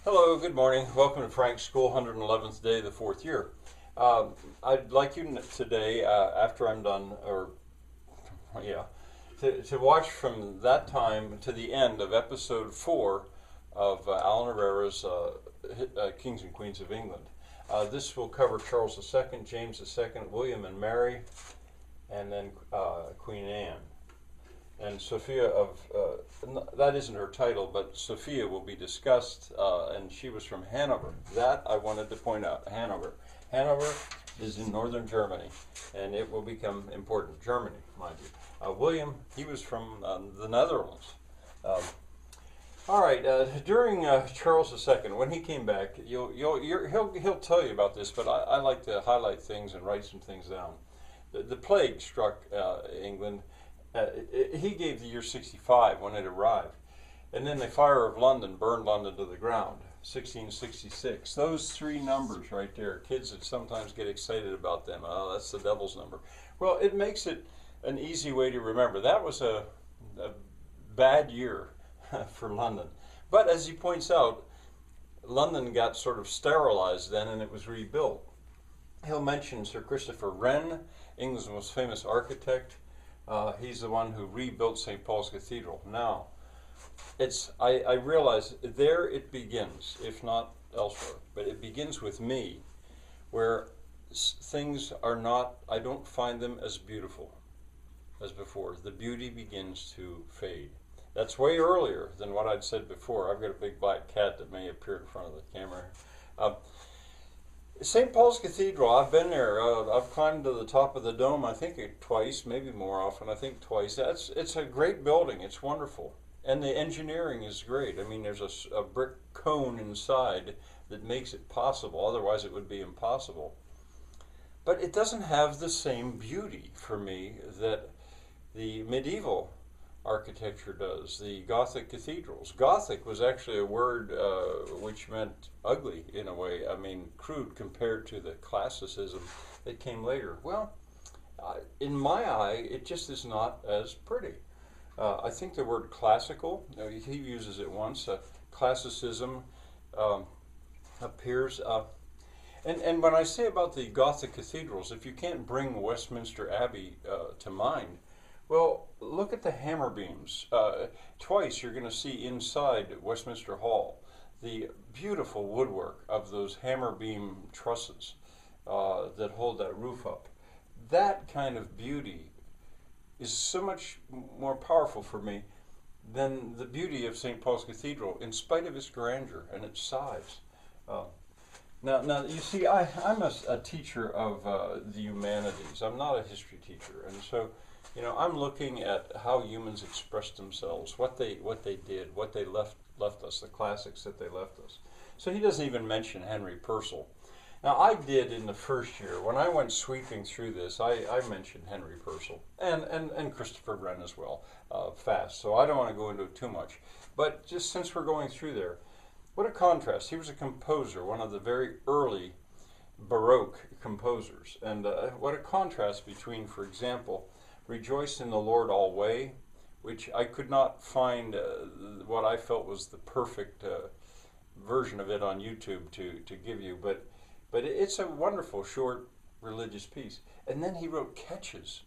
Hello, good morning. Welcome to Frank's School, 111th day of the fourth year. I'd like you today, after I'm done, yeah, to watch from that time to the end of episode 4 of Alan Herrera's Kings and Queens of England. This will cover Charles II, James II, William and Mary, and then Queen Anne. And Sophia that isn't her title, but Sophia will be discussed, and she was from Hanover. That I wanted to point out, Hanover. Hanover is in northern Germany, and it will become important. Germany, mind you. William, he was from the Netherlands. All right, during Charles II, when he came back, he'll tell you about this, but I like to highlight things and write some things down. The plague struck England. He gave the year 65 when it arrived. And then the fire of London burned London to the ground, 1666. Those three numbers right there, kids that sometimes get excited about them, oh, that's the devil's number. Well, it makes it an easy way to remember. That was a bad year for London. But as he points out, London got sort of sterilized then and it was rebuilt. He'll mention Sir Christopher Wren, England's most famous architect. He's the one who rebuilt St. Paul's Cathedral. Now, I realize there it begins, if not elsewhere, but it begins with me, where things are not, I don't find them as beautiful as before. The beauty begins to fade. That's way earlier than what I'd said before. I've got a big black cat that may appear in front of the camera. St. Paul's Cathedral, I've been there. I've climbed to the top of the dome, I think twice, maybe more often, I think twice. It's a great building. It's wonderful. And the engineering is great. I mean, there's a brick cone inside that makes it possible. Otherwise, it would be impossible. But it doesn't have the same beauty for me that the medieval architecture does, the Gothic cathedrals. Gothic was actually a word which meant ugly in a way, I mean crude compared to the classicism that came later. Well, in my eye, it just is not as pretty. I think the word classical, he uses it once, classicism appears. And when I say about the Gothic cathedrals, if you can't bring Westminster Abbey to mind, well, look at the hammer beams. Twice you're going to see inside Westminster Hall the beautiful woodwork of those hammer beam trusses that hold that roof up. That kind of beauty is so much more powerful for me than the beauty of St. Paul's Cathedral, in spite of its grandeur and its size. Now, you see, I'm a teacher of the humanities. I'm not a history teacher, and so I'm looking at how humans expressed themselves, what they did, what they left us, the classics that they left us. So he doesn't even mention Henry Purcell. Now, I did in the first year, when I went sweeping through this, I mentioned Henry Purcell and Christopher Wren as well, fast. So I don't want to go into it too much. But just since we're going through there, what a contrast. He was a composer, one of the very early Baroque composers. And what a contrast between, for example, Rejoice in the Lord Alway, which I could not find what I felt was the perfect version of it on YouTube to give you, but it's a wonderful short religious piece. And then he wrote catches,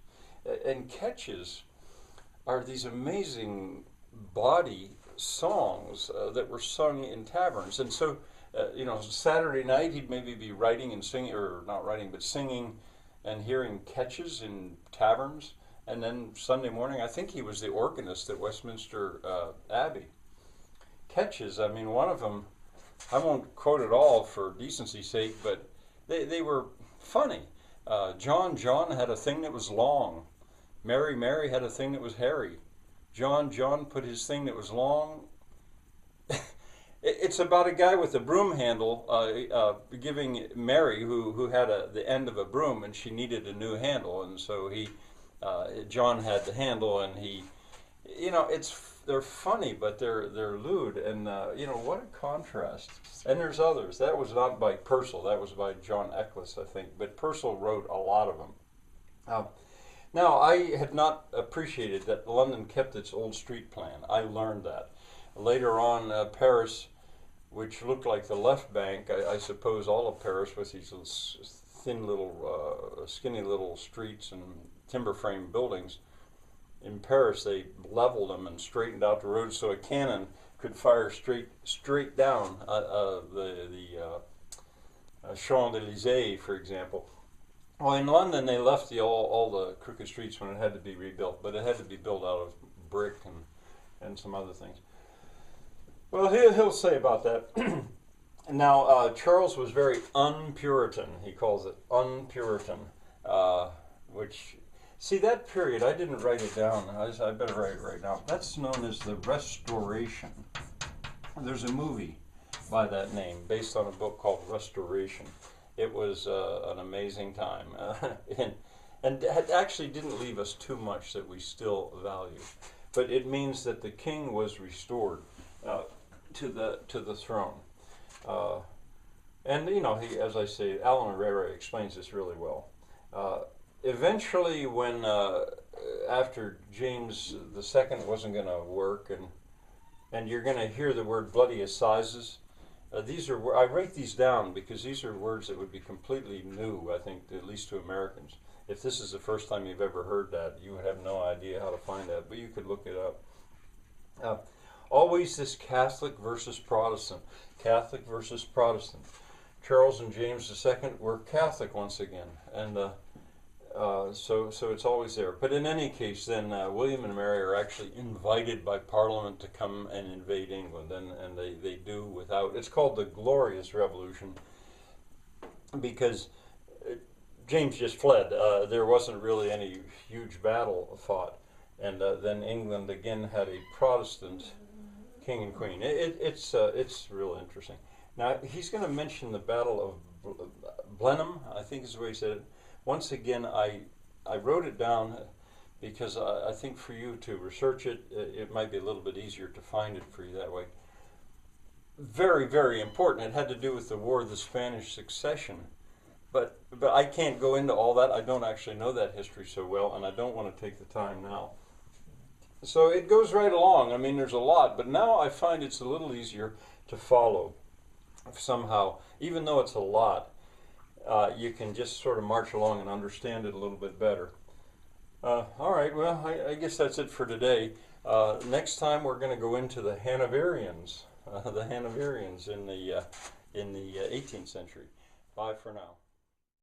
and catches are these amazing body songs that were sung in taverns. And so, Saturday night he'd maybe be writing and singing, or not writing, but singing and hearing catches in taverns. And then Sunday morning, I think he was the organist at Westminster Abbey. Catches, I mean, one of them, I won't quote it all for decency's sake, but they were funny. John had a thing that was long. Mary had a thing that was hairy. John put his thing that was long. It's about a guy with a broom handle giving Mary, who had the end of a broom, and she needed a new handle, and so John had the handle, and they're funny, but they're lewd, and what a contrast. And there's others. That was not by Purcell. That was by John Eccles, I think. But Purcell wrote a lot of them. Now, I had not appreciated that London kept its old street plan. I learned that. Later on, Paris which looked like the left bank, I suppose all of Paris, with these little thin little, skinny little streets and timber frame buildings. In Paris, they leveled them and straightened out the roads so a cannon could fire straight down the Champs-Élysées, for example. Well, in London, they left all the crooked streets when it had to be rebuilt, but it had to be built out of brick and some other things. Well, he'll say about that. Now, Charles was very un-Puritan. He calls it un-Puritan, which, see, that period, I didn't write it down. I better write it right now. That's known as the Restoration. There's a movie by that name based on a book called Restoration. It was an amazing time, and it actually didn't leave us too much that we still value. But it means that the king was restored to the throne. And you know, as I say, Alan Herrera explains this really well. Eventually, when after James II wasn't going to work, and you're going to hear the word bloody assizes. These are, I write these down because these are words that would be completely new, I think, at least to Americans. If this is the first time you've ever heard that, you would have no idea how to find that, but you could look it up. Always this Catholic versus Protestant. Catholic versus Protestant. Charles and James II were Catholic once again, and so it's always there. But in any case, then William and Mary are actually invited by Parliament to come and invade England, and they do without. It's called the Glorious Revolution because James just fled. There wasn't really any huge battle fought, and then England again had a Protestant king and queen. It's real interesting. Now he's going to mention the Battle of Blenheim, I think is the way he said it. Once again, I wrote it down because I think for you to research it, it might be a little bit easier to find it for you that way. Very, very important. It had to do with the War of the Spanish Succession. But I can't go into all that. I don't actually know that history so well, and I don't want to take the time now. So it goes right along. I mean, there's a lot, but now I find it's a little easier to follow somehow. Even though it's a lot, you can just sort of march along and understand it a little bit better. All right, well, I guess that's it for today. Next time we're going to go into the Hanoverians in the 18th century. Bye for now.